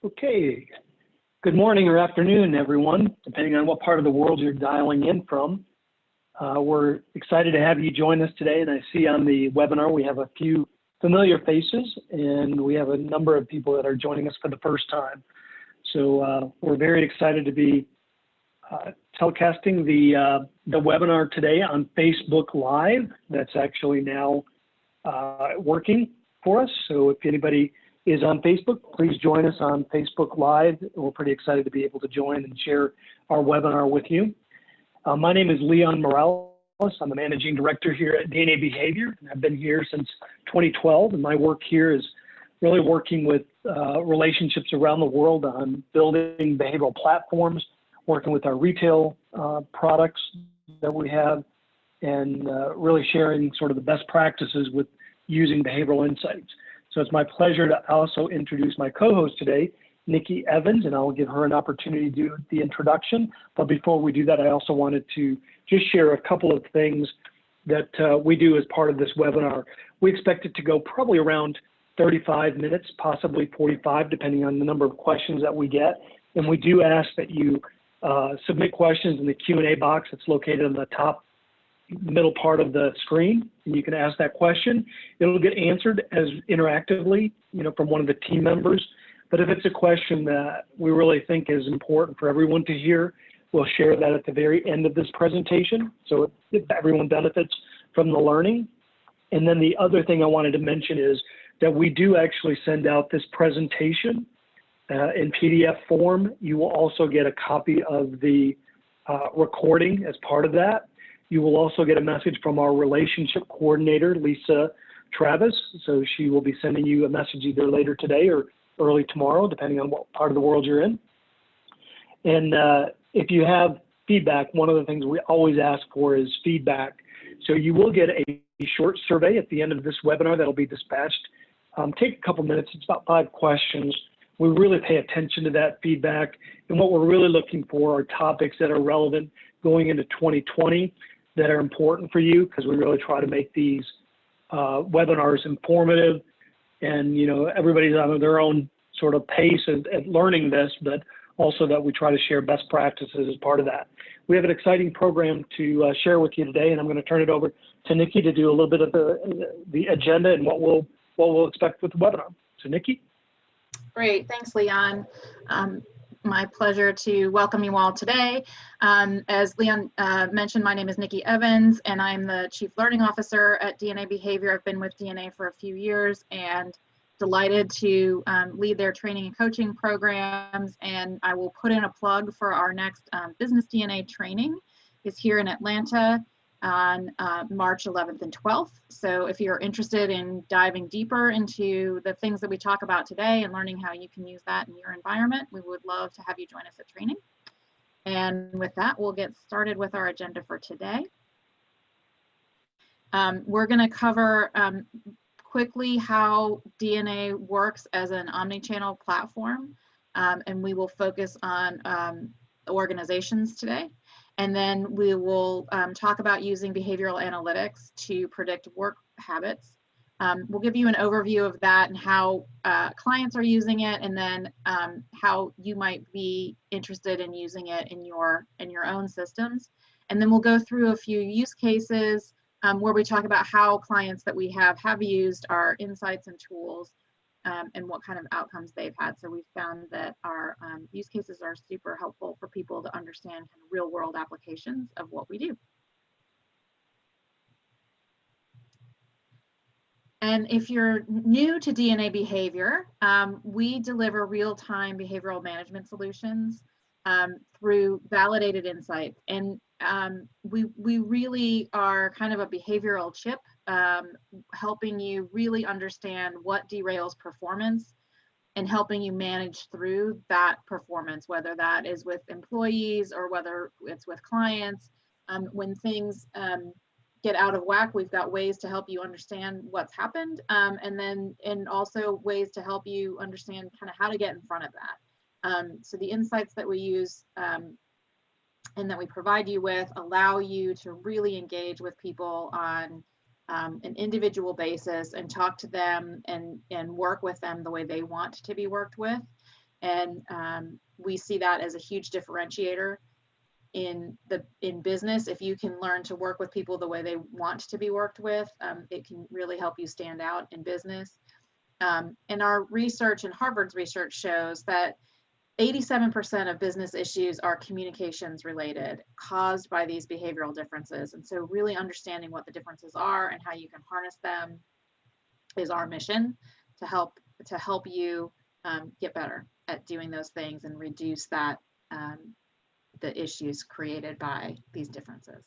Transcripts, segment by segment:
Okay, good morning or afternoon, everyone, depending on what part of the world you're dialing in from. We're excited to have you join us today, and I see on the webinar we have a few familiar faces, and we have a number of people that are joining us for the first time. So we're very excited to be telecasting the webinar today on Facebook Live. That's actually now working for us. So if anybody is on Facebook, please join us on Facebook Live. We're pretty excited to be able to join and share our webinar with you. My name is Leon Morales. I'm the Managing Director here at DNA Behavior, and I've been here since 2012, and my work here is really working with relationships around the world on building behavioral platforms, working with our retail products that we have, and really sharing sort of the best practices with using behavioral insights. So it's my pleasure to also introduce my co-host today, Nikki Evans, and I'll give her an opportunity to do the introduction. But before we do that, I also wanted to just share a couple of things that we do as part of this webinar. We expect it to go probably around 35 minutes, possibly 45, depending on the number of questions that we get. And we do ask that you submit questions in the Q&A box that's located on the top middle part of the screen, and you can ask that question. It'll get answered as interactively, from one of the team members. But if it's a question that we really think is important for everyone to hear, we'll share that at the very end of this presentation, so everyone benefits from the learning. And then the other thing I wanted to mention is that we do actually send out this presentation in PDF form. You will also get a copy of the recording as part of that. You will also get a message from our relationship coordinator, Lisa Travis. So she will be sending you a message either later today or early tomorrow, depending on what part of the world you're in. And if you have feedback, one of the things we always ask for is feedback. So you will get a short survey at the end of this webinar that'll be dispatched. Take a couple minutes, it's about 5 questions. We really pay attention to that feedback. And what we're really looking for are topics that are relevant going into 2020 that are important for you, because we really try to make these webinars informative, and everybody's on their own sort of pace at learning this, but also that we try to share best practices as part of that. We have an exciting program to share with you today, and I'm going to turn it over to Nikki to do a little bit of the agenda and what we'll expect with the webinar. So Nikki. Great, thanks Leon. My pleasure to welcome you all today. As Leon mentioned, my name is Nikki Evans, and I'm the Chief Learning Officer at DNA Behavior. I've been with DNA for a few years and delighted to lead their training and coaching programs. And I will put in a plug for our next Business DNA training. It's here in Atlanta on March 11th and 12th. So if you're interested in diving deeper into the things that we talk about today and learning how you can use that in your environment, we would love to have you join us at training. And with that, we'll get started with our agenda for today. We're going to cover quickly how DNA works as an omni-channel platform, and we will focus on organizations today. And then we will talk about using behavioral analytics to predict work habits. We'll give you an overview of that and how clients are using it, and then how you might be interested in using it in your own systems. And then we'll go through a few use cases where we talk about how clients that we have used our insights and tools, and what kind of outcomes they've had. So we've found that our use cases are super helpful for people to understand kind of real world applications of what we do. And if you're new to DNA Behavior, we deliver real-time behavioral management solutions through validated insights. And we really are kind of a behavioral chip, helping you really understand what derails performance and helping you manage through that performance, whether that is with employees or whether it's with clients. When things get out of whack, we've got ways to help you understand what's happened, and also ways to help you understand kind of how to get in front of that. So the insights that we use and that we provide you with allow you to really engage with people on an individual basis and talk to them and work with them the way they want to be worked with. And we see that as a huge differentiator in business. If you can learn to work with people the way they want to be worked with, it can really help you stand out in business. And our research and Harvard's research shows that 87% of business issues are communications related, caused by these behavioral differences. And so really understanding what the differences are and how you can harness them is our mission to help you get better at doing those things and reduce that the issues created by these differences.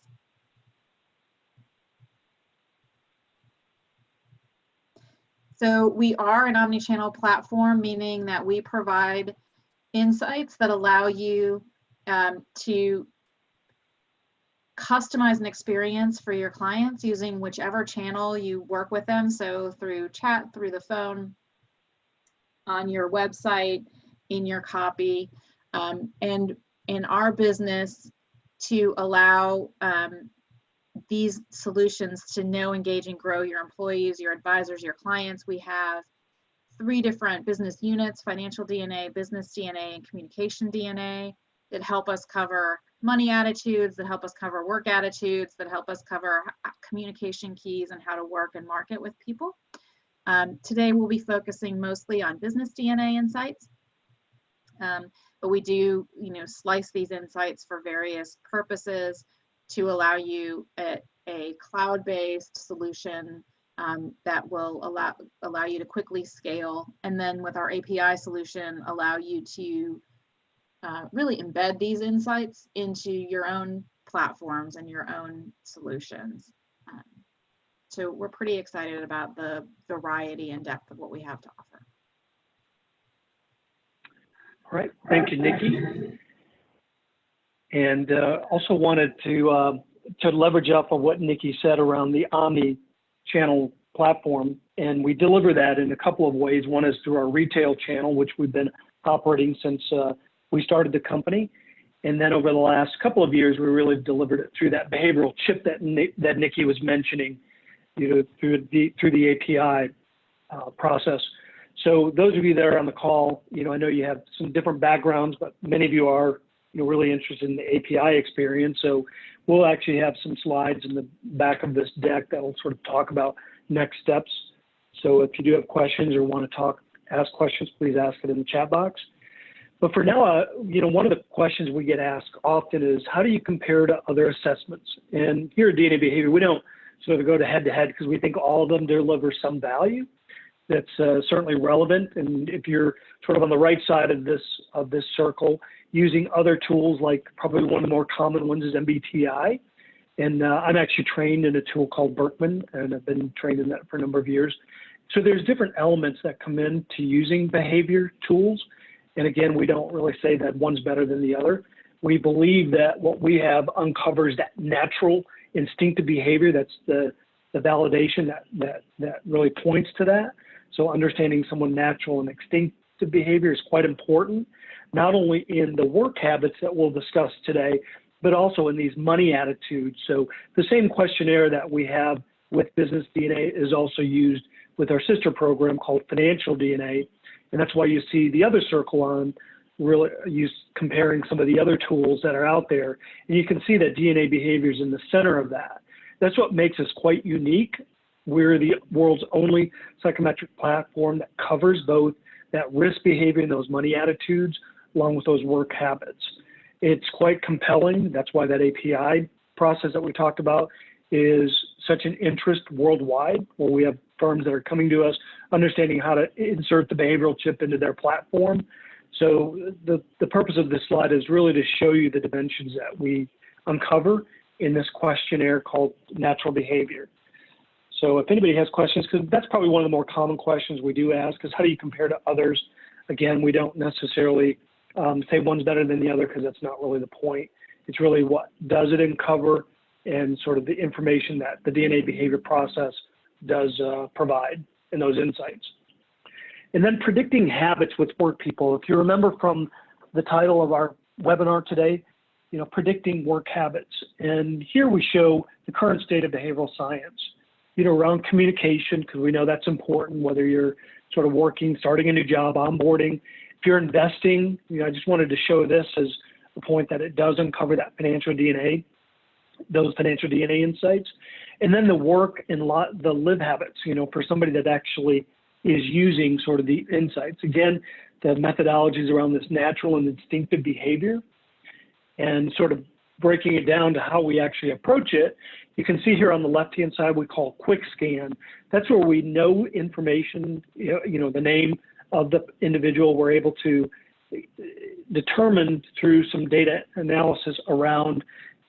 So we are an omni-channel platform, meaning that we provide insights that allow you to customize an experience for your clients using whichever channel you work with them. So through chat, through the phone, on your website, in your copy, and in our business to allow these solutions to know, engage, and grow your employees, your advisors, your clients. We have 3 different business units: financial DNA, business DNA, and communication DNA, that help us cover money attitudes, that help us cover work attitudes, that help us cover communication keys and how to work and market with people. Today we'll be focusing mostly on business DNA insights, but we do, slice these insights for various purposes to allow you a cloud-based solution that will allow you to quickly scale, and then with our API solution, allow you to really embed these insights into your own platforms and your own solutions. So we're pretty excited about the variety and depth of what we have to offer. All right, thank you, Nikki. And also wanted to leverage off of what Nikki said around the omni-channel platform, and we deliver that in a couple of ways. One is through our retail channel, which we've been operating since we started the company, and then over the last couple of years, we really delivered it through that behavioral chip that Nikki was mentioning, through the API process. So those of you that are on the call, I know you have some different backgrounds, but many of you are really interested in the API experience. So we'll actually have some slides in the back of this deck that will sort of talk about next steps. So if you do have questions or want to ask questions, please ask it in the chat box. But for now, one of the questions we get asked often is, how do you compare to other assessments? And here at DNA Behavior, we don't sort of go to head-to-head because we think all of them deliver some value that's certainly relevant. And if you're sort of on the right side of this circle, using other tools, like probably one of the more common ones is MBTI. And I'm actually trained in a tool called Berkman, and I've been trained in that for a number of years. So there's different elements that come into using behavior tools. And again, we don't really say that one's better than the other. We believe that what we have uncovers that natural instinctive behavior. That's the validation that really points to that. So understanding someone's natural and instinctive behavior is quite important, not only in the work habits that we'll discuss today, but also in these money attitudes. So the same questionnaire that we have with Business DNA is also used with our sister program called Financial DNA. And that's why you see the other circle on really comparing some of the other tools that are out there. And you can see that DNA behavior is in the center of that. That's what makes us quite unique. We're the world's only psychometric platform that covers both that risk behavior and those money attitudes, along with those work habits. It's quite compelling. That's why that API process that we talked about is such an interest worldwide, where we have firms that are coming to us, understanding how to insert the behavioral chip into their platform. So the purpose of this slide is really to show you the dimensions that we uncover in this questionnaire called natural behavior. So if anybody has questions, because that's probably one of the more common questions we do ask, is how do you compare to others? Again, we don't necessarily say one's better than the other, because that's not really the point. It's really what does it uncover and sort of the information that the DNA behavior process does provide in those insights. And then predicting habits with work people. If you remember from the title of our webinar today, predicting work habits. And here we show the current state of behavioral science, around communication, because we know that's important, whether you're sort of working, starting a new job, onboarding. If you're investing, I just wanted to show this as a point that it does uncover that financial DNA, those financial DNA insights. And then the work and the live habits, for somebody that actually is using sort of the insights. Again, the methodologies around this natural and instinctive behavior and sort of breaking it down to how we actually approach it. You can see here on the left-hand side, we call quick scan. That's where we know information, the name of the individual. We're able to determine through some data analysis around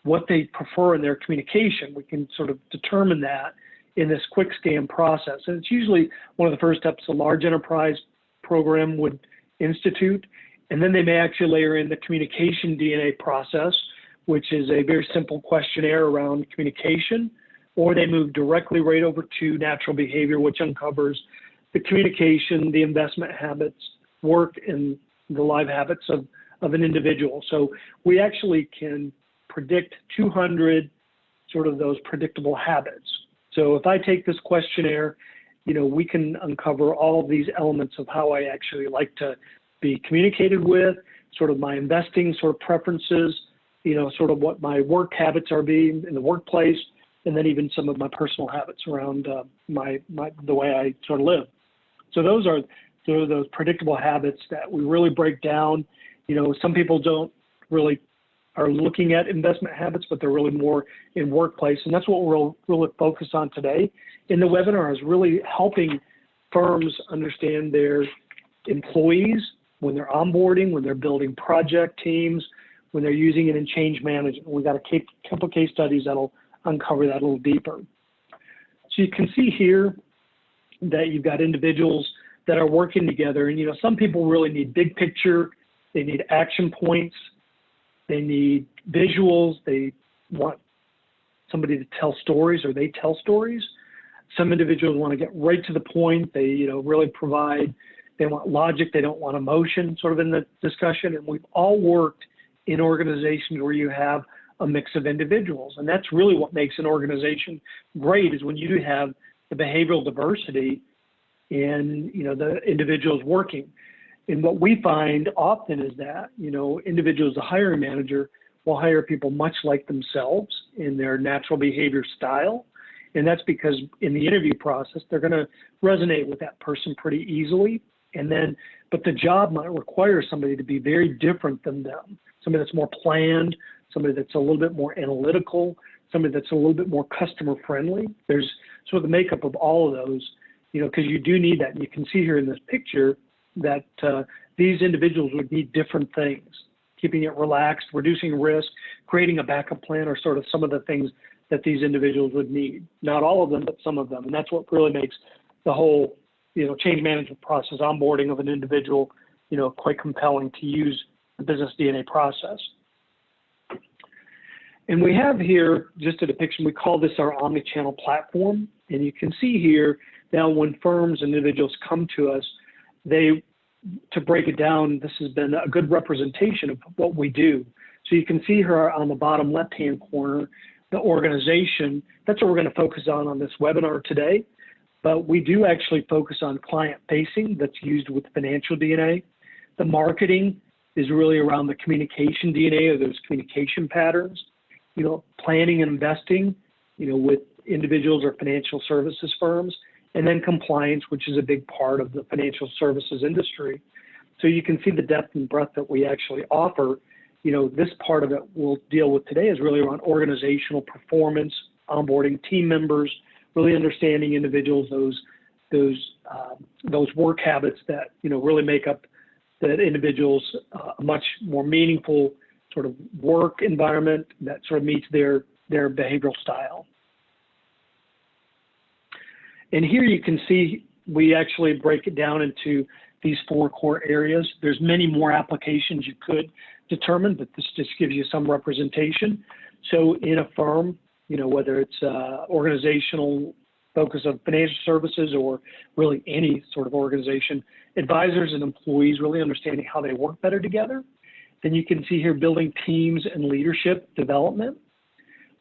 what they prefer in their communication. We can sort of determine that in this quick scan process. And it's usually one of the first steps a large enterprise program would institute. And then they may actually layer in the communication DNA process, which is a very simple questionnaire around communication, or they move directly right over to natural behavior, which uncovers the communication, the investment habits, work, and the live habits of an individual. So we actually can predict 200 sort of those predictable habits. So if I take this questionnaire, we can uncover all of these elements of how I actually like to be communicated with, sort of my investing sort of preferences, sort of what my work habits are being in the workplace, and then even some of my personal habits around the way I sort of live. So those are sort of those predictable habits that we really break down. Some people don't really are looking at investment habits, but they're really more in workplace. And that's what we'll really focus on today in the webinar, is really helping firms understand their employees when they're onboarding, when they're building project teams, when they're using it in change management. We've got a couple case studies that'll uncover that a little deeper. So you can see here that you've got individuals that are working together. And, some people really need big picture. They need action points. They need visuals. They want somebody to tell stories, or they tell stories. Some individuals want to get right to the point. They, really provide, they want logic. They don't want emotion sort of in the discussion. And we've all worked in organizations where you have a mix of individuals. And that's really what makes an organization great, is when you do have the behavioral diversity in, the individuals working. And what we find often is that, individuals, the hiring manager, will hire people much like themselves in their natural behavior style. And that's because in the interview process, they're going to resonate with that person pretty easily. But the job might require somebody to be very different than them. Somebody that's more planned, somebody that's a little bit more analytical, somebody that's a little bit more customer friendly. There's sort of the makeup of all of those, because you do need that. And you can see here in this picture that these individuals would need different things. Keeping it relaxed, reducing risk, creating a backup plan are sort of some of the things that these individuals would need. Not all of them, but some of them. And that's what really makes the whole, change management process, onboarding of an individual, quite compelling to use the business DNA process. And we have here just a depiction. We call this our omni-channel platform. And you can see here now when firms and individuals come to us, to break it down, this has been a good representation of what we do. So you can see here on the bottom left-hand corner, the organization. That's what we're going to focus on this webinar today. But we do actually focus on client-facing, that's used with financial DNA. The marketing is really around the communication DNA, or those communication patterns. Planning and investing, with individuals or financial services firms. And then compliance, which is a big part of the financial services industry. So you can see the depth and breadth that we actually offer. This part of it we'll deal with today is really around organizational performance, onboarding team members, really understanding individuals, those work habits that, really make up that individuals a much more meaningful sort of work environment that sort of meets their behavioral style. And here you can see we actually break it down into these 4 core areas. There's many more applications you could determine, but this just gives you some representation. So in a firm, whether it's organizational focus of financial services or really any sort of organization, advisors and employees really understanding how they work better together. Then you can see here building teams and leadership development,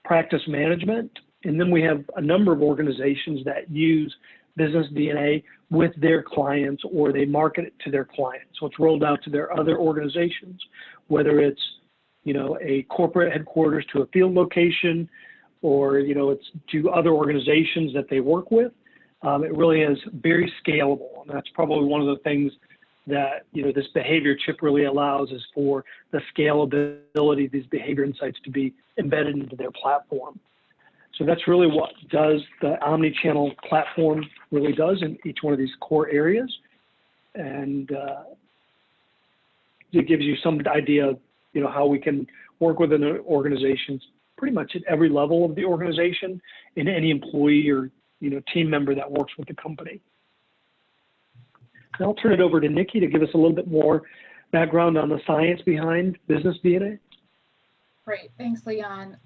practice management. And then we have a number of organizations that use business DNA with their clients, or they market it to their clients. So it's rolled out to their other organizations, whether it's, a corporate headquarters to a field location, or, it's to other organizations that they work with. It really is very scalable. And that's probably one of the things that, this behavior chip really allows, is for the scalability of these behavior insights to be embedded into their platform. So that's really what the omni-channel platform really does in each one of these core areas. And it gives you some idea of, how we can work within the organizations pretty much at every level of the organization, in any employee or, team member that works with the company. Now I'll turn it over to Nikki to give us a little bit more background on the science behind business DNA. Great, thanks, Leon.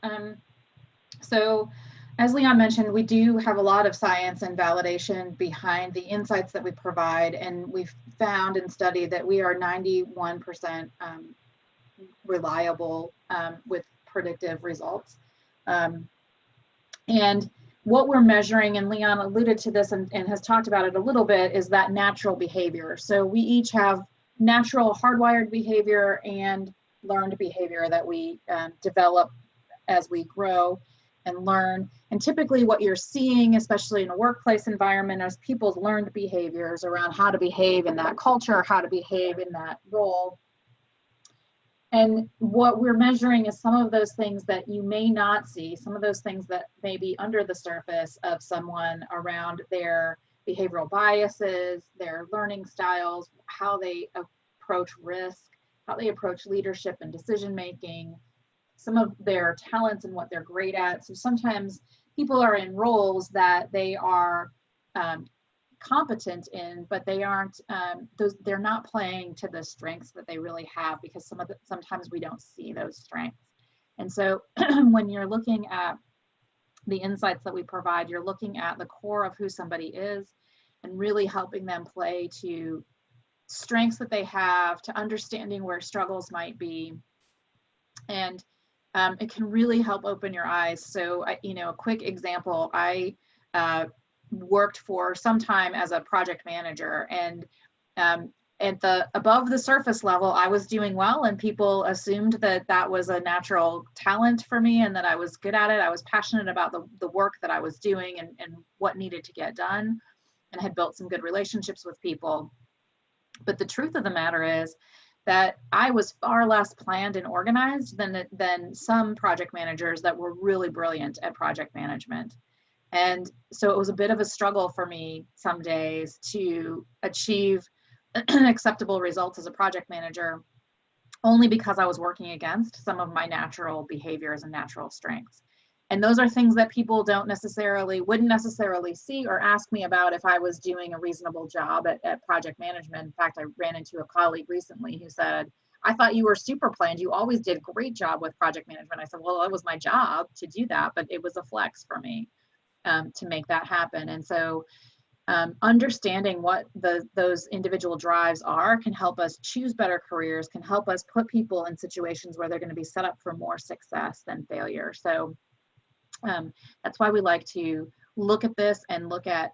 So as Leon mentioned, we do have a lot of science and validation behind the insights that we provide, and we've found and studied that we are 91% reliable with predictive results. And what we're measuring, and Leon alluded to this and has talked about it a little bit, is that natural behavior. So we each have natural hardwired behavior and learned behavior that we develop as we grow and learn. And typically what you're seeing, especially in a workplace environment, is people's learned behaviors around how to behave in that culture, how to behave in that role. And what we're measuring is some of those things that you may not see, some of those things that may be under the surface of someone around their behavioral biases, their learning styles, how they approach risk, how they approach leadership and decision making, some of their talents and what they're great at. So sometimes people are in roles that they are competent in, but they aren't, they're not playing to the strengths that they really have, because sometimes we don't see those strengths. And so when you're looking at the insights that we provide, you're looking at the core of who somebody is and really helping them play to strengths that they have, to understanding where struggles might be. And it can really help open your eyes. So, a quick example, I worked for some time as a project manager, and at the above the surface level, I was doing well, and people assumed that that was a natural talent for me and that I was good at it. I was passionate about the work that I was doing and what needed to get done, and had built some good relationships with people. But the truth of the matter is that I was far less planned and organized than some project managers that were really brilliant at project management. And so it was a bit of a struggle for me some days to achieve acceptable results as a project manager, only because I was working against some of my natural behaviors and natural strengths. And those are things that people wouldn't necessarily see or ask me about if I was doing a reasonable job at project management. In fact, I ran into a colleague recently who said, "I thought you were super planned. You always did a great job with project management." I said, "Well, it was my job to do that, but it was a flex for me to make that happen." And so understanding what those individual drives are can help us choose better careers, can help us put people in situations where they're going to be set up for more success than failure. So that's why we like to look at this and look at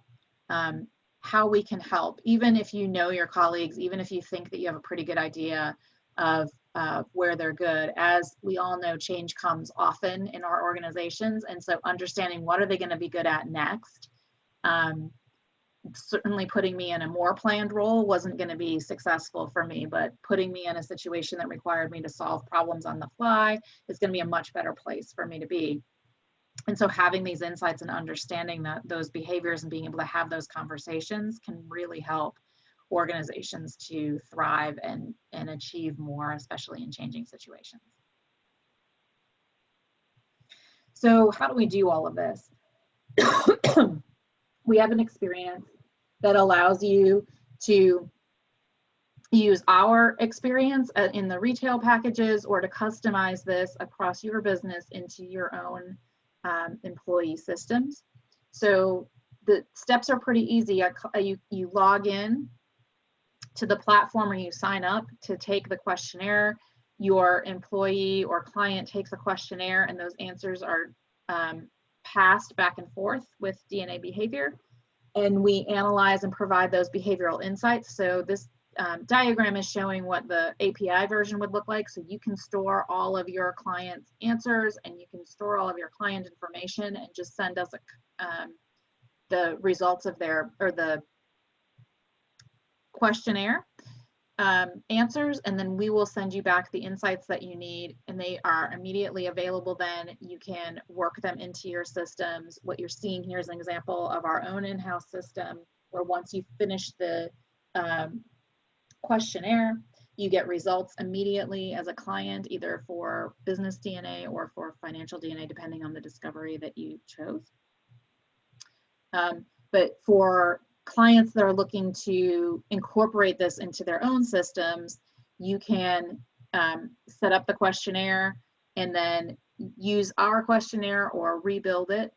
how we can help, even if you know your colleagues, even if you think that you have a pretty good idea of where they're good. As we all know, change comes often in our organizations, and so understanding what are they going to be good at next. Certainly putting me in a more planned role wasn't going to be successful for me, but putting me in a situation that required me to solve problems on the fly is going to be a much better place for me to be. And so having these insights and understanding that those behaviors and being able to have those conversations can really help organizations to thrive and achieve more, especially in changing situations. So how do we do all of this? We have an experience that allows you to use our experience in the retail packages, or to customize this across your business into your own employee systems. So the steps are pretty easy. You log in to the platform, or you sign up to take the questionnaire. Your employee or client takes a questionnaire, and those answers are passed back and forth with DNA behavior. and we analyze and provide those behavioral insights. So this diagram is showing what the API version would look like. So you can store all of your clients' answers, and you can store all of your client information and just send us the results of the questionnaire answers, and then we will send you back the insights that you need, and they are immediately available. Then you can work them into your systems. What you're seeing here is an example of our own in-house system, where once you finish the questionnaire, you get results immediately as a client, either for business DNA or for financial DNA, depending on the discovery that you chose. But for clients that are looking to incorporate this into their own systems, you can set up the questionnaire and then use our questionnaire or rebuild it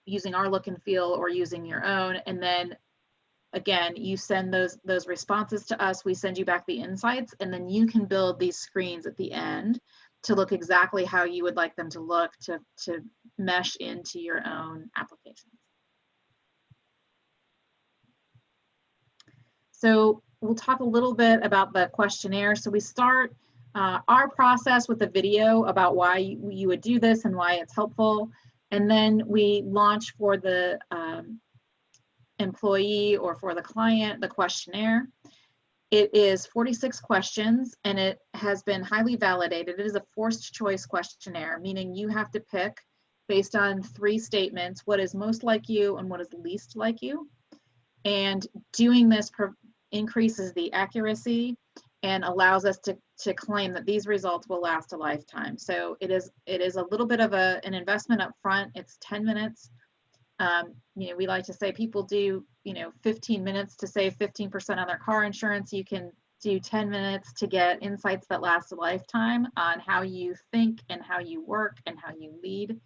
using our look and feel or using your own. And then again, you send those responses to us, we send you back the insights, and then you can build these screens at the end to look exactly how you would like them to look to mesh into your own applications. So we'll talk a little bit about the questionnaire. So we start our process with a video about why you would do this and why it's helpful. And then we launch for the employee or for the client the questionnaire. It is 46 questions, and it has been highly validated. It is a forced choice questionnaire, meaning you have to pick based on 3 statements, what is most like you and what is least like you. And doing this increases the accuracy and allows us to claim that these results will last a lifetime. So it is a little bit of an investment up front. It's 10 minutes. We like to say people do 15 minutes to save 15% on their car insurance. You can do 10 minutes to get insights that last a lifetime on how you think and how you work and how you lead.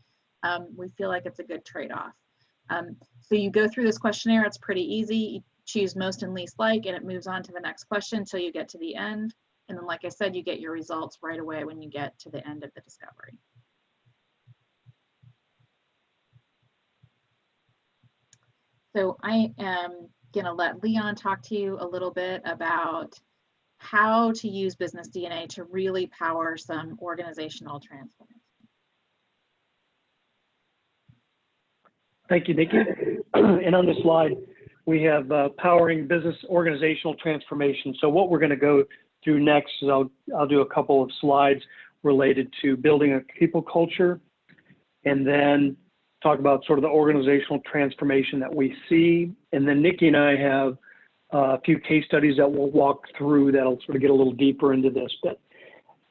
We feel like it's a good trade-off. So you go through this questionnaire. It's pretty easy. You choose most and least like, and it moves on to the next question until you get to the end. And then, like I said, you get your results right away when you get to the end of the discovery. So I am going to let Leon talk to you a little bit about how to use business DNA to really power some organizational transformation. Thank you, Nikki. And on this slide, we have powering business organizational transformation. So what we're going to go through next is I'll do a couple of slides related to building a people culture, and then talk about sort of the organizational transformation that we see. And then Nikki and I have a few case studies that we'll walk through that'll sort of get a little deeper into this. But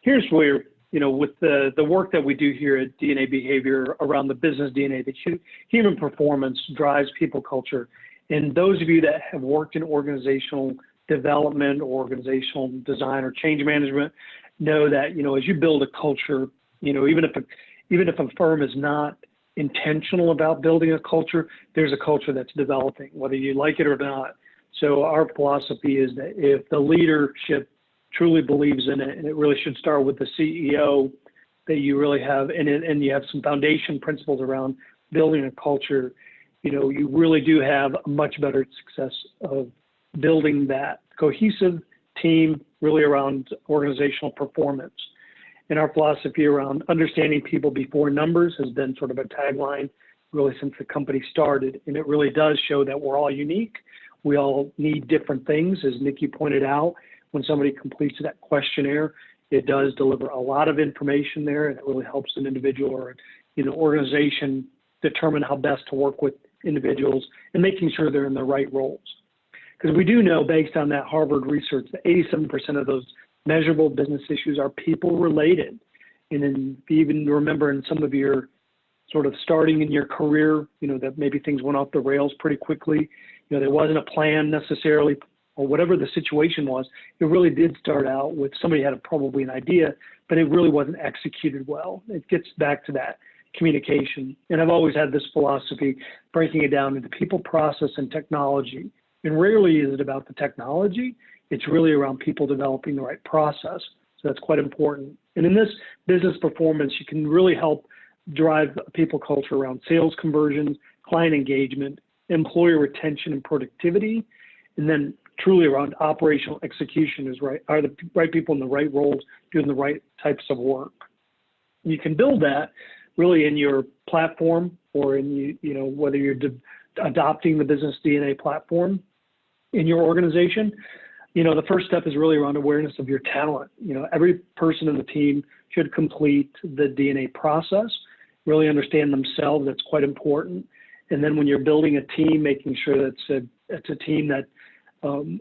here's where, with the work that we do here at DNA Behavior around the business DNA, the human performance drives people culture. And those of you that have worked in organizational development or organizational design or change management know that, as you build a culture, even if a firm is not intentional about building a culture, there's a culture that's developing, whether you like it or not. So our philosophy is that if the leadership truly believes in it, and it really should start with the CEO, that you really have, and you have some foundation principles around building a culture, you really do have a much better success of building that cohesive team really around organizational performance. And our philosophy around understanding people before numbers has been sort of a tagline really since the company started. And it really does show that we're all unique. We all need different things. As Nikki pointed out, when somebody completes that questionnaire, it does deliver a lot of information there, and it really helps an individual or organization determine how best to work with individuals and making sure they're in the right roles. Because we do know, based on that Harvard research, that 87% of those measurable business issues are people related. And then if you even remember in some of your sort of starting in your career, that maybe things went off the rails pretty quickly. There wasn't a plan necessarily, or whatever the situation was. It really did start out with somebody had probably an idea, but it really wasn't executed well. It gets back to that communication. And I've always had this philosophy, breaking it down into people, process, and technology. And rarely is it about the technology. It's really around people developing the right process. So that's quite important. And in this business performance, you can really help drive a people culture around sales conversions, client engagement, employee retention and productivity, and then truly around operational execution is right. Are the right people in the right roles doing the right types of work? You can build that really in your platform or in, whether you're adopting the business DNA platform in your organization. The first step is really around awareness of your talent. Every person in the team should complete the DNA process, really understand themselves. That's quite important. And then when you're building a team, making sure that it's a team that,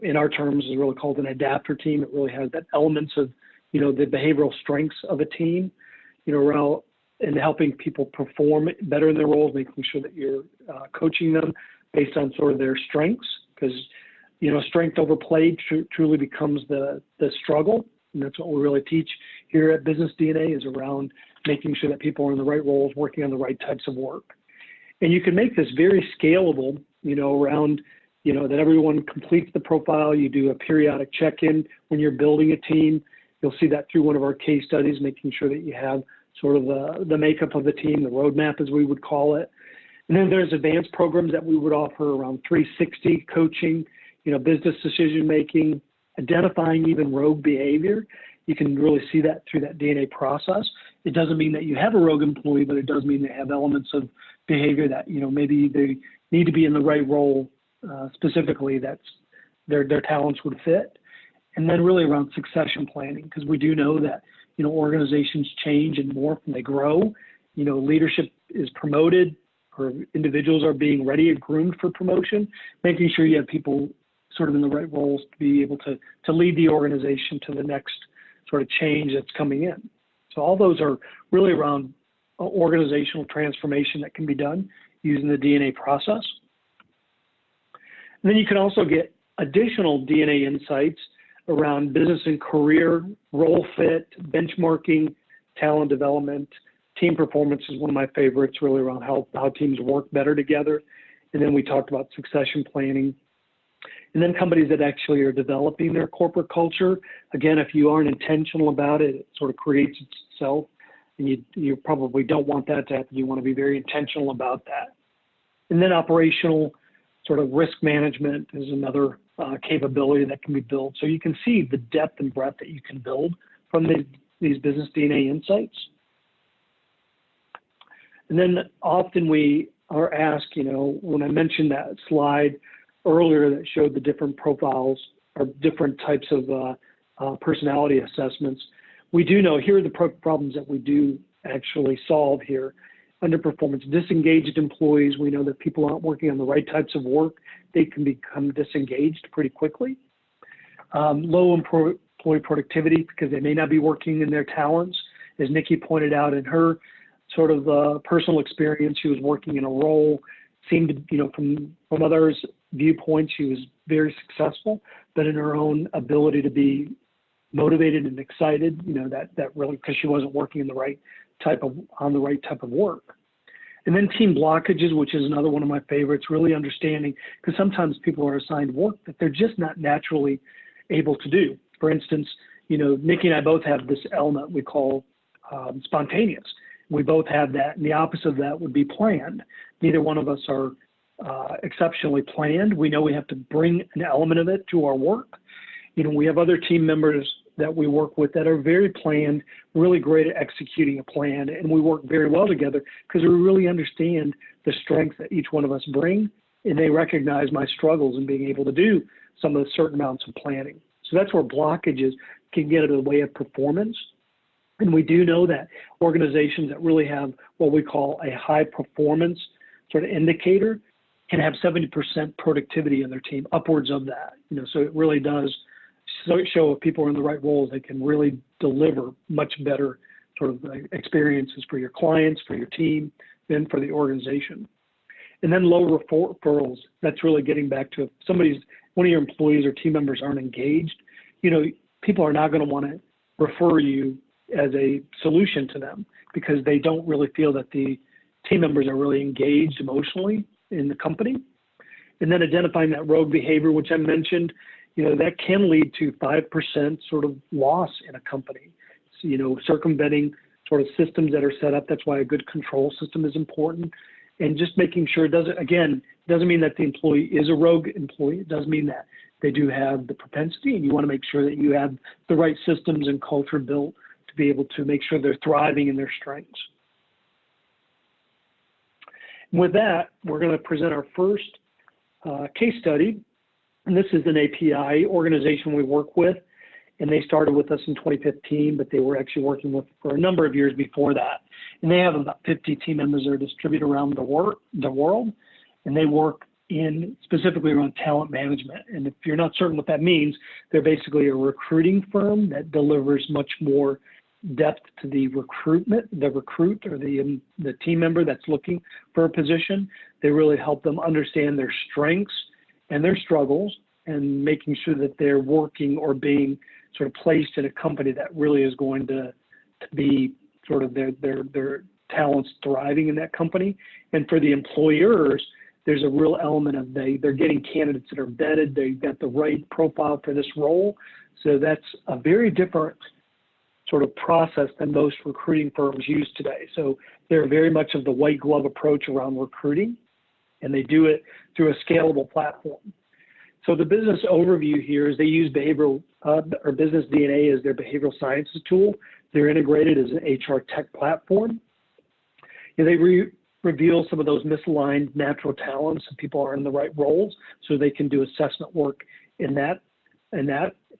in our terms, is really called an adapter team. It really has that elements of, the behavioral strengths of a team, around and helping people perform better in their roles, making sure that you're coaching them based on sort of their strengths, because strength overplayed truly becomes the struggle. And that's what we really teach here at Business DNA, is around making sure that people are in the right roles, working on the right types of work. And you can make this very scalable, around, that everyone completes the profile. You do a periodic check-in when you're building a team. You'll see that through one of our case studies, making sure that you have sort of the makeup of the team, the roadmap as we would call it. And then there's advanced programs that we would offer around 360 coaching, business decision-making, identifying even rogue behavior. You can really see that through that DNA process. It doesn't mean that you have a rogue employee, but it does mean they have elements of behavior that, maybe they need to be in the right role, specifically that's their talents would fit. And then really around succession planning, because we do know that, organizations change and morph and they grow. Leadership is promoted, or individuals are being ready and groomed for promotion, making sure you have people sort of in the right roles to be able to lead the organization to the next sort of change that's coming in. So all those are really around organizational transformation that can be done using the DNA process. And then you can also get additional DNA insights around business and career, role fit, benchmarking, talent development. Team performance is one of my favorites, really around how teams work better together. And then we talked about succession planning. And then companies that actually are developing their corporate culture. Again, if you aren't intentional about it, it sort of creates itself. And you probably don't want that to happen. You want to be very intentional about that. And then operational sort of risk management is another capability that can be built. So you can see the depth and breadth that you can build from these business DNA insights. And then often we are asked, when I mentioned that slide earlier that showed the different profiles or different types of personality assessments, we do know here are the problems that we do actually solve here. Underperformance, disengaged employees. We know that people aren't working on the right types of work. They can become disengaged pretty quickly. Low employee productivity because they may not be working in their talents. As Nikki pointed out in her sort of personal experience, she was working in a role, seemed to, from others' viewpoints, she was very successful, but in her own ability to be motivated and excited, that really, because she wasn't working in the right type of work. And then team blockages, which is another one of my favorites, really understanding, because sometimes people are assigned work that they're just not naturally able to do. For instance, Nikki and I both have this element we call spontaneous. We both have that, and the opposite of that would be planned. Neither one of us are exceptionally planned. We know we have to bring an element of it to our work. We have other team members that we work with that are very planned, really great at executing a plan, and we work very well together because we really understand the strengths that each one of us bring, and they recognize my struggles in being able to do some of the certain amounts of planning. So that's where blockages can get in the way of performance. And we do know that organizations that really have what we call a high performance sort of indicator can have 70% productivity in their team, upwards of that. So it really does show if people are in the right roles, they can really deliver much better sort of experiences for your clients, for your team, and for the organization. And then low referrals, that's really getting back to if one of your employees or team members aren't engaged, people are not going to want to refer you as a solution to them because they don't really feel that the team members are really engaged emotionally in the company. And then identifying that rogue behavior, which I mentioned, that can lead to 5% sort of loss in a company. So, circumventing sort of systems that are set up. That's why a good control system is important. And just making sure it doesn't, again, Doesn't mean that the employee is a rogue employee. It does mean that they do have the propensity, and you want to make sure that you have the right systems and culture built to be able to make sure they're thriving in their strengths. With that, we're going to present our first case study. And this is an API organization we work with, and they started with us in 2015, but they were actually working with for a number of years before that. And they have about 50 team members that are distributed around the world, and they work in specifically around talent management. And if you're not certain what that means, they're basically a recruiting firm that delivers much more depth to the recruit or the team member that's looking for a position. They really help them understand their strengths and their struggles, and making sure that they're working or being sort of placed in a company that really is going to be sort of their talents thriving in that company. And for the employers, there's a real element of they're getting candidates that are vetted, they've got the right profile for this role. So that's a very different sort of process than most recruiting firms use today. So they're very much of the white glove approach around recruiting, and they do it through a scalable platform. So the business overview here is they use behavioral or business DNA as their behavioral sciences tool. They're integrated as an HR tech platform. And they reveal some of those misaligned natural talents and people are in the right roles, so they can do assessment work in that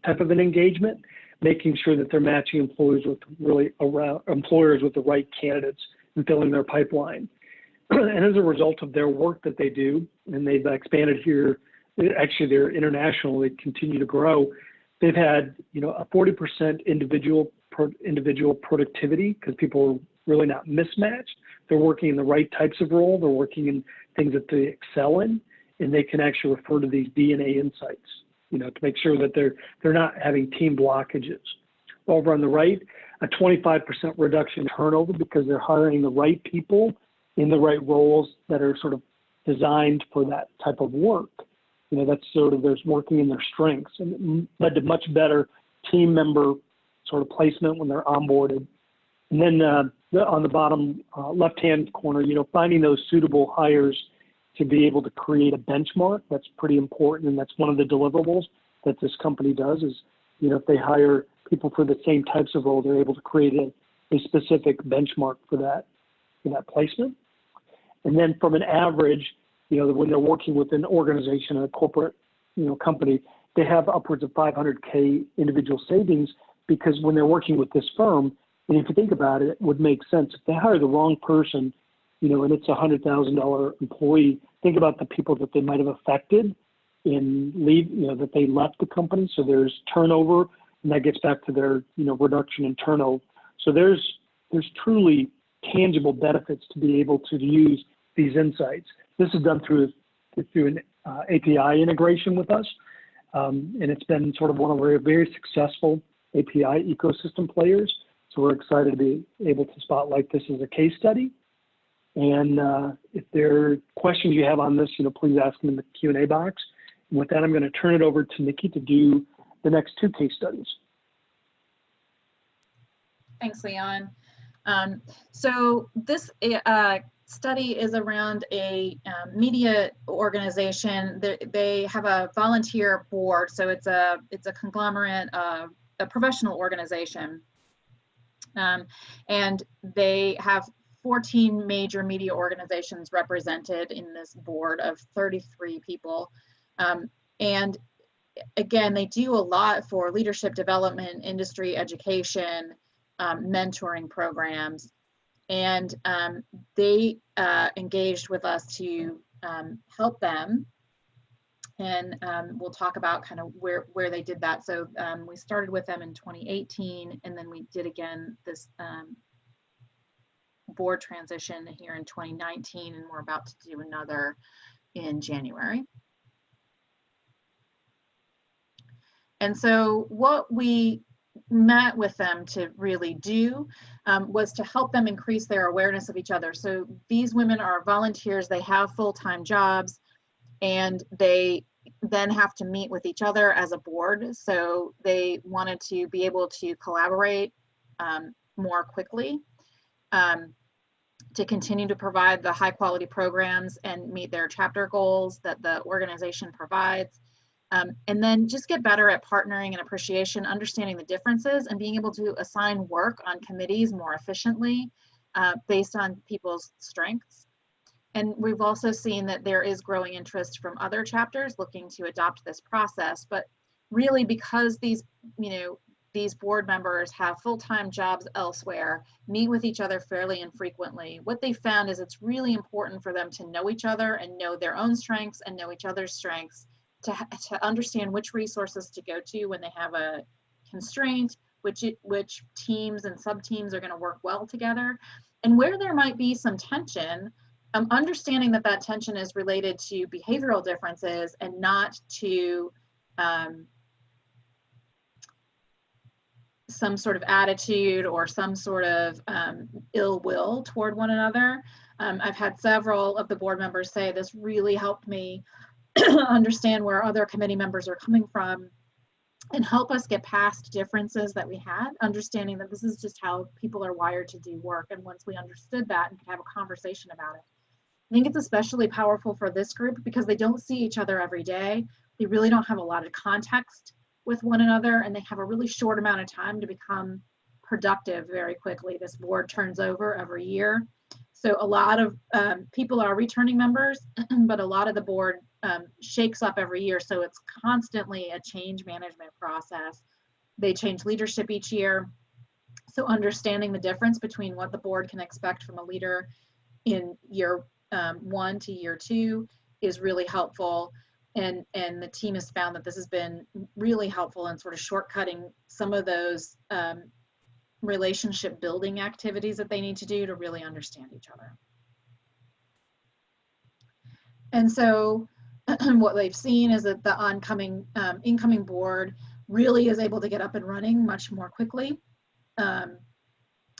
type of an engagement, making sure that they're matching employers with the right candidates and filling their pipeline. And as a result of their work that they do, and they've expanded here, actually they're international, they continue to grow. They've had, a 40% individual productivity because people are really not mismatched. They're working in the right types of role. They're working in things that they excel in, and they can actually refer to these DNA insights, to make sure that they're not having team blockages. Over on the right, a 25% reduction in turnover because they're hiring the right people in the right roles that are sort of designed for that type of work. That's sort of there's working in their strengths, and it led to much better team member sort of placement when they're onboarded. And then on the bottom left-hand corner, finding those suitable hires to be able to create a benchmark. That's pretty important, and that's one of the deliverables that this company does is, if they hire people for the same types of role, they're able to create a specific benchmark for that placement. And then from an average, when they're working with an organization, a corporate, company, they have upwards of 500K individual savings because when they're working with this firm, and if you think about it, it would make sense. If they hire the wrong person, and it's a $100,000 employee, think about the people that they might have affected in leave, that they left the company. So there's turnover, and that gets back to their, reduction in turnover. So there's truly tangible benefits to be able to use these insights. This is done through an API integration with us, and it's been sort of one of our very successful API ecosystem players. So we're excited to be able to spotlight this as a case study. And if there are questions you have on this, please ask them in the Q&A box. And with that, I'm going to turn it over to Nikki to do the next two case studies. Thanks, Leon. So this study is around a media organization. They have a volunteer board, so it's a conglomerate of a professional organization, and they have 14 major media organizations represented in this board of 33 people. And again, they do a lot for leadership development, industry education, mentoring programs. And they engaged with us to help them. And we'll talk about kind of where they did that. So we started with them in 2018, and then we did again this board transition here in 2019, and we're about to do another in January. And so what we met with them to really do was to help them increase their awareness of each other. So these women are volunteers, they have full-time jobs, and they then have to meet with each other as a board. So they wanted to be able to collaborate more quickly, to continue to provide the high quality programs and meet their chapter goals that the organization provides. And then just get better at partnering and appreciation, understanding the differences, and being able to assign work on committees more efficiently based on people's strengths. And we've also seen that there is growing interest from other chapters looking to adopt this process. But really, because these board members have full-time jobs elsewhere, meet with each other fairly infrequently, what they found is it's really important for them to know each other and know their own strengths and know each other's strengths, to understand which resources to go to when they have a constraint, which teams and sub-teams are going to work well together, and where there might be some tension, understanding that that tension is related to behavioral differences and not to some sort of attitude or some sort of ill will toward one another. I've had several of the board members say this really helped me understand where other committee members are coming from and help us get past differences that we had, understanding that this is just how people are wired to do work. And once we understood that and could have a conversation about it, I think it's especially powerful for this group because they don't see each other every day. They really don't have a lot of context with one another, and they have a really short amount of time to become productive very quickly. This board turns over every year. So a lot of people are returning members, but a lot of the board shakes up every year. So it's constantly a change management process. They change leadership each year. So understanding the difference between what the board can expect from a leader in year 1 to year 2 is really helpful. And the team has found that this has been really helpful in sort of shortcutting some of those relationship building activities that they need to do to really understand each other. And so what they've seen is that the incoming board really is able to get up and running much more quickly. And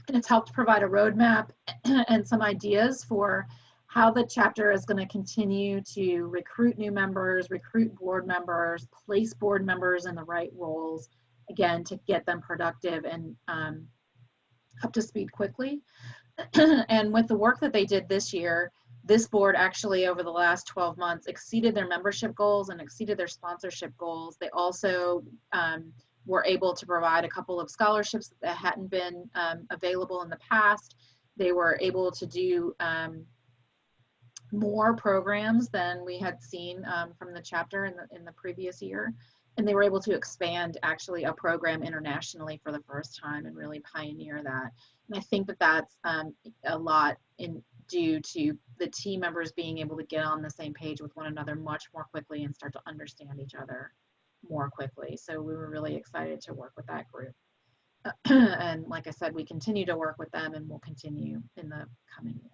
it's helped provide a roadmap and some ideas for how the chapter is going to continue to recruit new members, recruit board members, place board members in the right roles, again, to get them productive and up to speed quickly. And with the work that they did this year, this board actually over the last 12 months exceeded their membership goals and exceeded their sponsorship goals. They also were able to provide a couple of scholarships that hadn't been available in the past. They were able to do more programs than we had seen from the chapter in the previous year. And they were able to expand actually a program internationally for the first time and really pioneer that. And I think that that's a lot due to the team members being able to get on the same page with one another much more quickly and start to understand each other more quickly. So we were really excited to work with that group. And like I said, we continue to work with them and we'll continue in the coming year.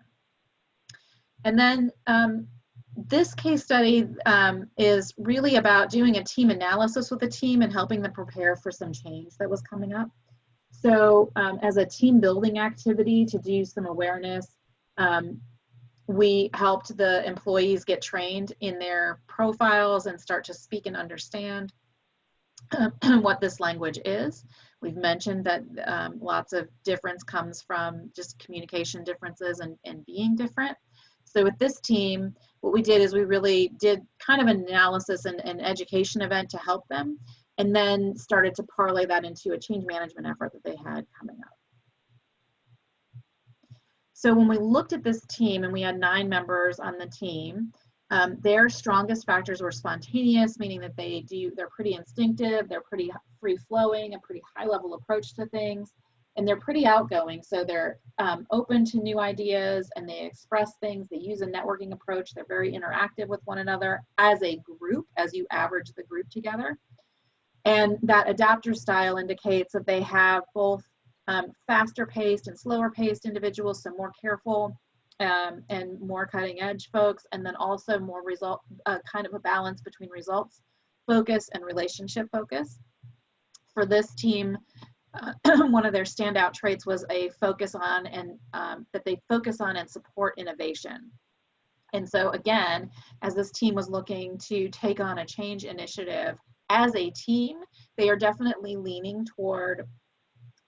And then this case study is really about doing a team analysis with the team and helping them prepare for some change that was coming up. So as a team building activity to do some awareness, we helped the employees get trained in their profiles and start to speak and understand what this language is. We've mentioned that lots of difference comes from just communication differences and being different. So with this team, what we did is we really did kind of an analysis and an education event to help them, and then started to parlay that into a change management effort that they had coming up. So when we looked at this team, and we had 9 members on the team, their strongest factors were spontaneous, meaning that they're pretty instinctive, they're pretty free-flowing, a pretty high-level approach to things, and they're pretty outgoing. So they're open to new ideas and they express things. They use a networking approach. They're very interactive with one another as a group, as you average the group together. And that adapter style indicates that they have both faster paced and slower paced individuals, so more careful and more cutting edge folks, and then also more kind of a balance between results focus and relationship focus. For this team, one of their standout traits was a focus on that they focus on and support innovation. And so again, as this team was looking to take on a change initiative as a team, they are definitely leaning toward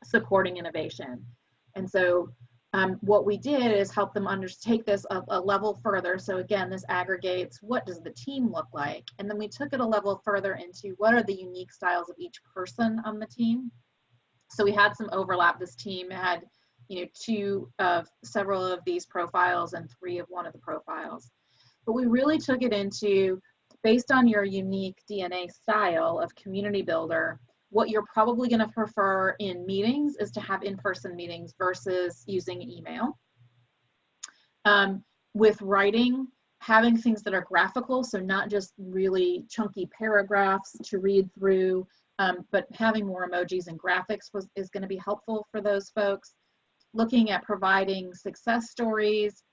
supporting innovation. And so what we did is help them take this a level further. So again, this aggregates what does the team look like, and then we took it a level further into what are the unique styles of each person on the team. So we had some overlap. This team had, two of several of these profiles and 3 of one of the profiles. But we really took it into, based on your unique DNA style of community builder, what you're probably going to prefer in meetings is to have in-person meetings versus using email. With writing, having things that are graphical, so not just really chunky paragraphs to read through, but having more emojis and graphics is going to be helpful for those folks. Looking at providing success stories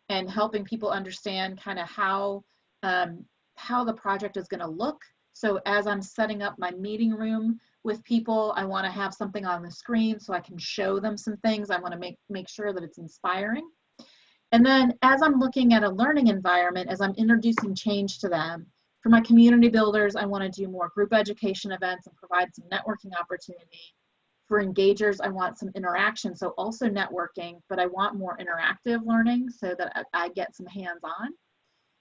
and helping people understand kind of how the project is going to look. So as I'm setting up my meeting room with people, I want to have something on the screen so I can show them some things. I want to make sure that it's inspiring. And then as I'm looking at a learning environment, as I'm introducing change to them, for my community builders, I want to do more group education events and provide some networking opportunity. For engagers, I want some interaction, so also networking, but I want more interactive learning so that I get some hands-on.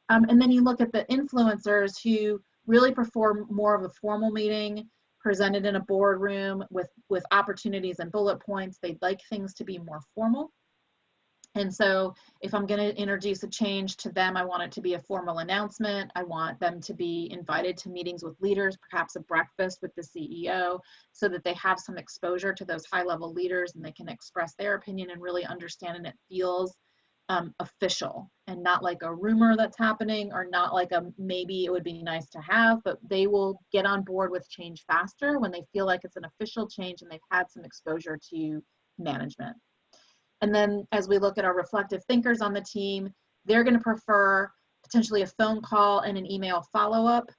And then you look at the influencers who really perform more of a formal meeting, presented in a boardroom with opportunities and bullet points. They'd like things to be more formal. And so if I'm going to introduce a change to them, I want it to be a formal announcement. I want them to be invited to meetings with leaders, perhaps a breakfast with the CEO, so that they have some exposure to those high-level leaders and they can express their opinion and really understand, and it feels official and not like a rumor that's happening, or not like a maybe it would be nice to have, but they will get on board with change faster when they feel like it's an official change and they've had some exposure to management. And then as we look at our reflective thinkers on the team, they're going to prefer potentially a phone call and an email follow-up.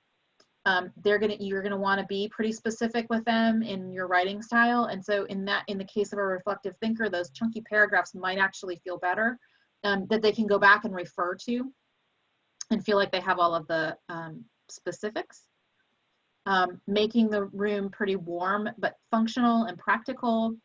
You're going to want to be pretty specific with them in your writing style. And so in the case of a reflective thinker, those chunky paragraphs might actually feel better, that they can go back and refer to and feel like they have all of the specifics. Making the room pretty warm but functional and practical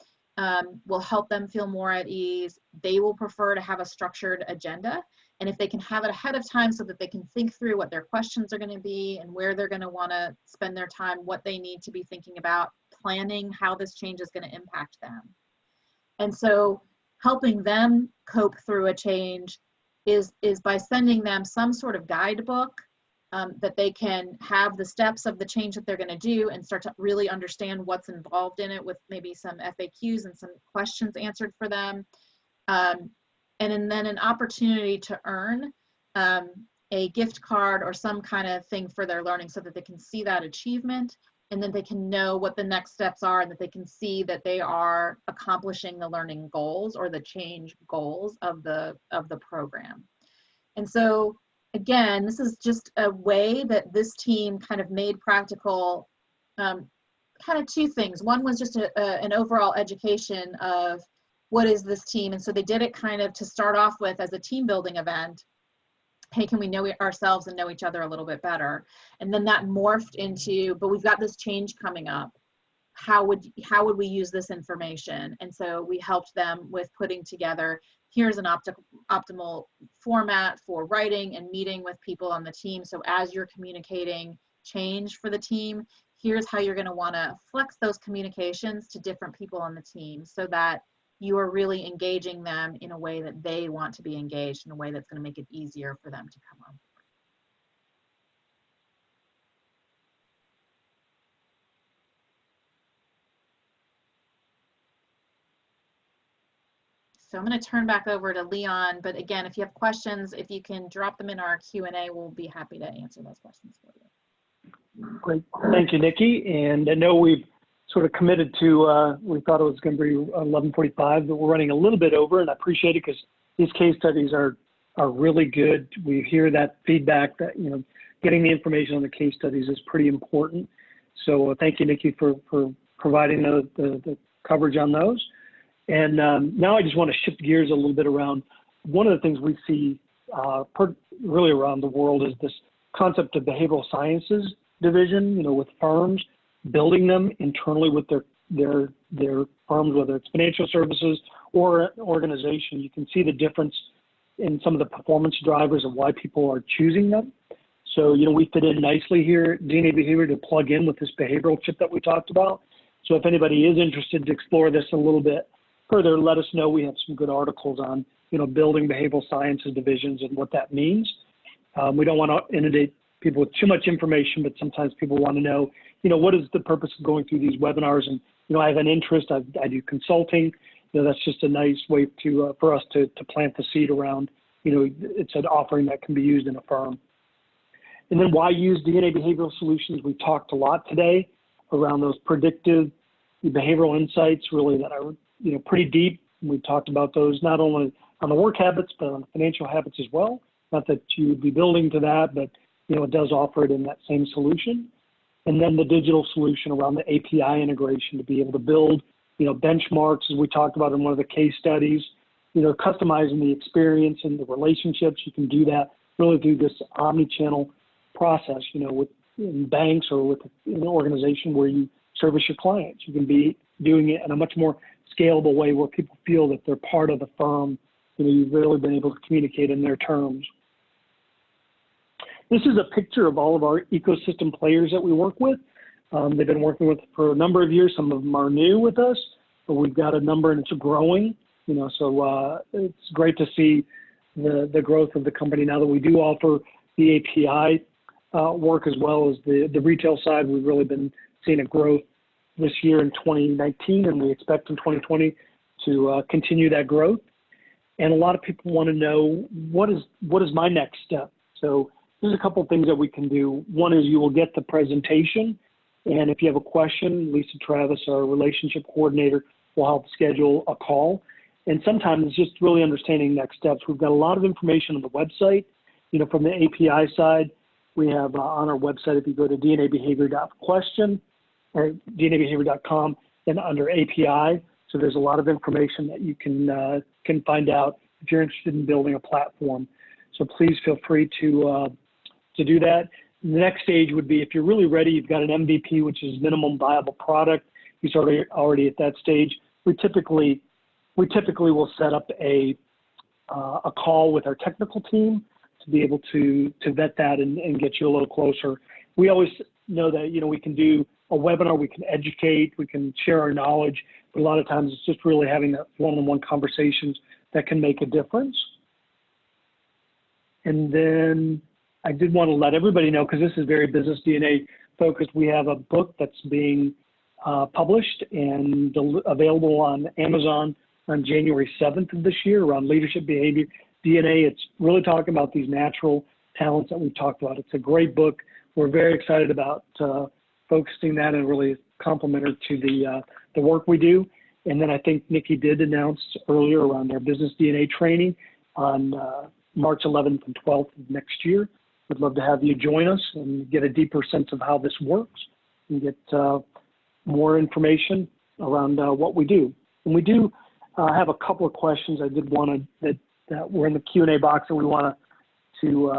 will help them feel more at ease. They will prefer to have a structured agenda. And if they can have it ahead of time so that they can think through what their questions are going to be and where they're going to want to spend their time, what they need to be thinking about, planning how this change is going to impact them. And so helping them cope through a change is by sending them some sort of guidebook that they can have the steps of the change that they're going to do and start to really understand what's involved in it, with maybe some FAQs and some questions answered for them. And then an opportunity to earn a gift card or some kind of thing for their learning so that they can see that achievement, and then they can know what the next steps are, and that they can see that they are accomplishing the learning goals or the change goals of the program. And so again, this is just a way that this team kind of made practical kind of 2 things. One was just an overall education of what is this team. And so they did it kind of to start off with as a team building event. Hey, can we know ourselves and know each other a little bit better? And then that morphed into, but we've got this change coming up. How would we use this information? And so we helped them with putting together, here's an optimal format for writing and meeting with people on the team. So as you're communicating change for the team, here's how you're going to want to flex those communications to different people on the team so that you are really engaging them in a way that they want to be engaged, in a way that's going to make it easier for them to come on. So I'm going to turn back over to Leon, but again, if you have questions, if you can drop them in our Q&A, we'll be happy to answer those questions for you. Great, thank you, Nikki. And I know we've sort of committed to, we thought it was going to be 11:45, but we're running a little bit over, and I appreciate it because these case studies are really good. We hear that feedback that, getting the information on the case studies is pretty important. So thank you, Nikki, for providing the coverage on those. And now I just want to shift gears a little bit around. One of the things we see really around the world is this concept of behavioral sciences division, with firms, building them internally with their firms, whether it's financial services or organization, you can see the difference in some of the performance drivers of why people are choosing them. So, we fit in nicely here, DNA Behavior, to plug in with this behavioral chip that we talked about. So if anybody is interested to explore this a little bit further, let us know. We have some good articles on, building behavioral sciences divisions and what that means. We don't want to inundate people with too much information, but sometimes people want to know, what is the purpose of going through these webinars? And, I have an interest, I do consulting. That's just a nice way for us to plant the seed around, it's an offering that can be used in a firm. And then why use DNA behavioral solutions? We talked a lot today around those predictive behavioral insights, really, that are, pretty deep. We talked about those not only on the work habits, but on the financial habits as well. Not that you would be building to that, but, it does offer it in that same solution. And then the digital solution around the API integration to be able to build, benchmarks, as we talked about in one of the case studies, customizing the experience and the relationships. You can do that really through this omni-channel process, with in banks or with an organization where you service your clients. You can be doing it in a much more scalable way where people feel that they're part of the firm. You've really been able to communicate in their terms. This is a picture of all of our ecosystem players that we work with. They've been working with for a number of years. Some of them are new with us, but we've got a number and it's growing. So it's great to see the growth of the company now that we do offer the API work as well as the retail side. We've really been seeing a growth this year in 2019, and we expect in 2020 to continue that growth. And a lot of people want to know, what is my next step? So there's a couple of things that we can do. One is you will get the presentation, and if you have a question, Lisa Travis, our relationship coordinator, will help schedule a call. And sometimes it's just really understanding next steps. We've got a lot of information on the website. From the API side, we have on our website, if you go to dnabehavior.question or dnabehavior.com, then under API, so there's a lot of information that you can find out if you're interested in building a platform. So please feel free to do that. The next stage would be if you're really ready, you've got an MVP, which is minimum viable product. You're already at that stage. We typically will set up a call with our technical team to be able to vet that and get you a little closer. We always know that, we can do a webinar, we can educate, we can share our knowledge, but a lot of times it's just really having that one-on-one conversations that can make a difference. And then I did want to let everybody know, because this is very business DNA focused, we have a book that's being published and available on Amazon on January 7th of this year around leadership behavior DNA. It's really talking about these natural talents that we've talked about. It's a great book. We're very excited about focusing that and really complementary to the work we do. And then I think Nikki did announce earlier around our business DNA training on March 11th and 12th of next year. We'd love to have you join us and get a deeper sense of how this works and get more information around what we do. And we do have a couple of questions I did want to that were in the Q&A box that we want to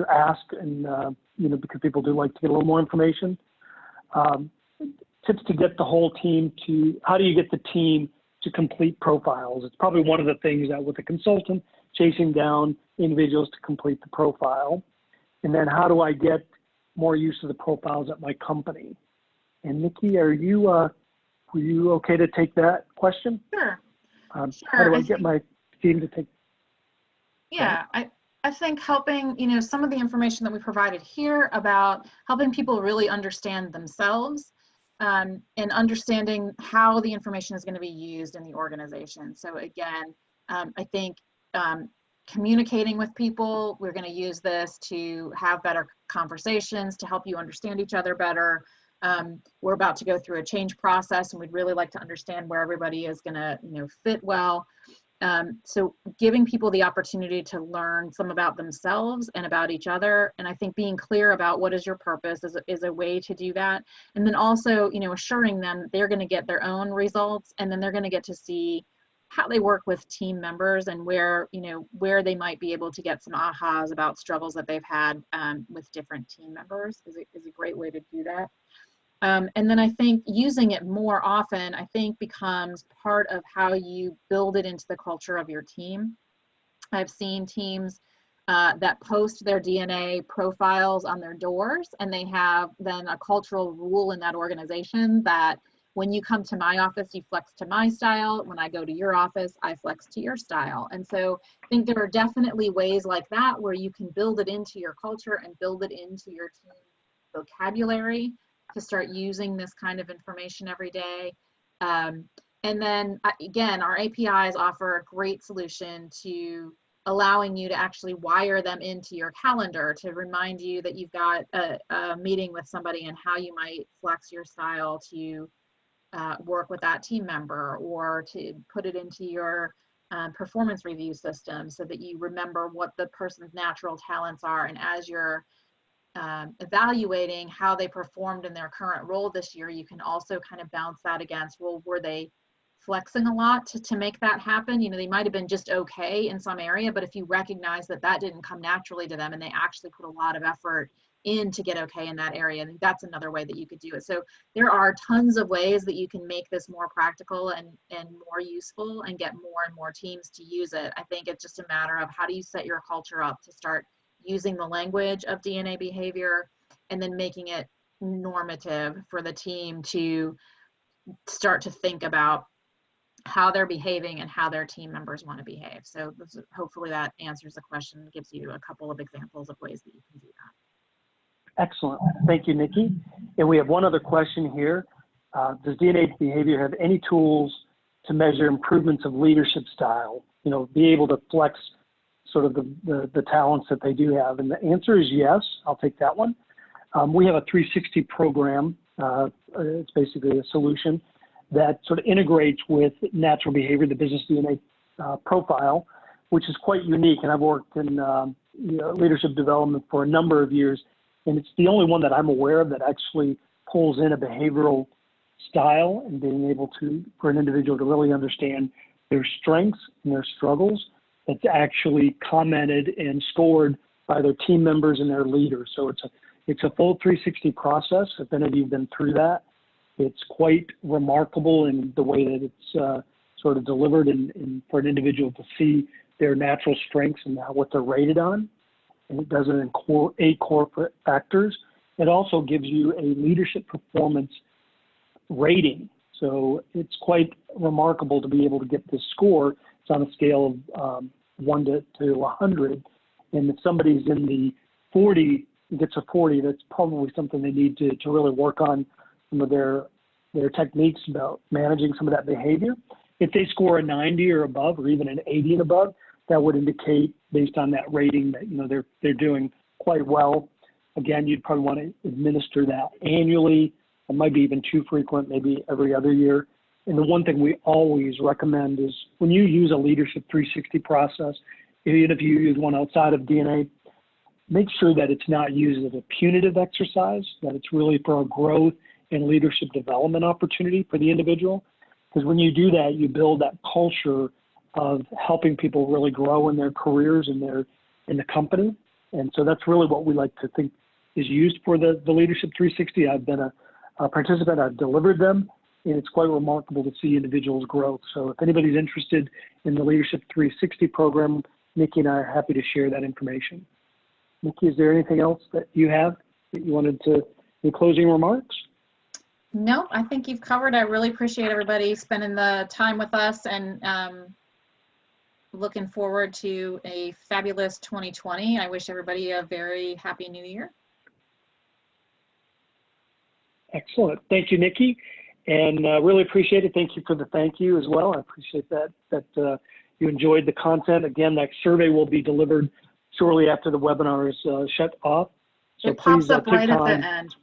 ask, and because people do like to get a little more information. Tips to get the whole team to, how do you get the team to complete profiles? It's probably one of the things that with a consultant, chasing down individuals to complete the profile. And then how do I get more use of the profiles at my company? And Nikki, were you okay to take that question? Sure. How do I get my team to take? Yeah, I think helping, some of the information that we provided here about helping people really understand themselves and understanding how the information is going to be used in the organization. So again, I think communicating with people, we're going to use this to have better conversations, to help you understand each other better. We're about to go through a change process, and we'd really like to understand where everybody is going to, fit well. So giving people the opportunity to learn some about themselves and about each other. And I think being clear about what is your purpose is a way to do that. And then also, assuring them that they're going to get their own results, and then they're going to get to see how they work with team members and where they might be able to get some ahas about struggles that they've had with different team members is a great way to do that. And then I think using it more often, I think becomes part of how you build it into the culture of your team. I've seen teams that post their DNA profiles on their doors, and they have then a cultural rule in that organization that when you come to my office, you flex to my style. When I go to your office, I flex to your style. And so I think there are definitely ways like that where you can build it into your culture and build it into your team vocabulary to start using this kind of information every day. And then again, our APIs offer a great solution to allowing you to actually wire them into your calendar to remind you that you've got a meeting with somebody and how you might flex your style to work with that team member, or to put it into your performance review system so that you remember what the person's natural talents are. And as you're evaluating how they performed in their current role this year, you can also kind of bounce that against, well, were they flexing a lot to make that happen? You know, they might have been just okay in some area, but if you recognize that that didn't come naturally to them and they actually put a lot of effort in to get okay in that area, and that's another way that you could do it. So there are tons of ways that you can make this more practical and more useful and get more and more teams to use it. I think it's just a matter of how do you set your culture up to start using the language of DNA behavior and then making it normative for the team to start to think about how they're behaving and how their team members want to behave. So hopefully that answers the question and gives you a couple of examples of ways that you can do that. Excellent. Thank you, Nikki. And we have one other question here. Does DNA behavior have any tools to measure improvements of leadership style? You know, be able to flex sort of the talents that they do have? And the answer is yes. I'll take that one. We have a 360 program. It's basically a solution that sort of integrates with natural behavior, the business DNA profile, which is quite unique. And I've worked in leadership development for a number of years, and it's the only one that I'm aware of that actually pulls in a behavioral style and being able to, for an individual to really understand their strengths and their struggles, that's actually commented and scored by their team members and their leaders. So it's a full 360 process. If any of you have been through that, it's quite remarkable in the way that it's sort of delivered and for an individual to see their natural strengths and what they're rated on. And it does it in 8 core factors. It also gives you a leadership performance rating. So it's quite remarkable to be able to get this score. It's on a scale of 1 to 100. And if somebody's in the 40, gets a 40, that's probably something they need to really work on some of their techniques about managing some of that behavior. If they score a 90 or above, or even an 80 and above, that would indicate, based on that rating, that they're doing quite well. Again, you'd probably want to administer that annually. It might be even too frequent, maybe every other year. And the one thing we always recommend is when you use a leadership 360 process, even if you use one outside of DNA, make sure that it's not used as a punitive exercise, that it's really for a growth and leadership development opportunity for the individual. Because when you do that, you build that culture of helping people really grow in their careers and in the company. And so that's really what we like to think is used for the Leadership 360. I've been a participant, I've delivered them, and it's quite remarkable to see individuals growth. So if anybody's interested in the Leadership 360 program, Nikki and I are happy to share that information. Nikki, is there anything else that you have that you wanted to, in closing remarks? No, I think you've covered. I really appreciate everybody spending the time with us, and looking forward to a fabulous 2020. I wish everybody a very happy new year. Excellent. Thank you, Nikki. And really appreciate it. Thank you for the thank you as well. I appreciate that you enjoyed the content. Again, that survey will be delivered shortly after the webinar is shut off. So it pops up right at the time. end.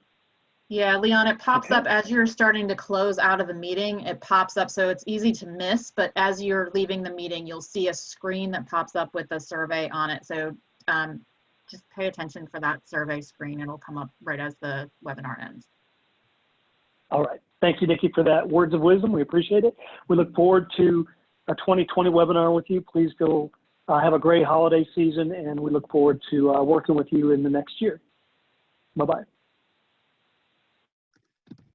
Yeah, Leon, it pops up as you're starting to close out of the meeting. It pops up, so it's easy to miss, but as you're leaving the meeting, you'll see a screen that pops up with a survey on it. So just pay attention for that survey screen. It'll come up right as the webinar ends. All right. Thank you, Nikki, for that words of wisdom. We appreciate it. We look forward to a 2020 webinar with you. Please go have a great holiday season, and we look forward to working with you in the next year. Bye-bye.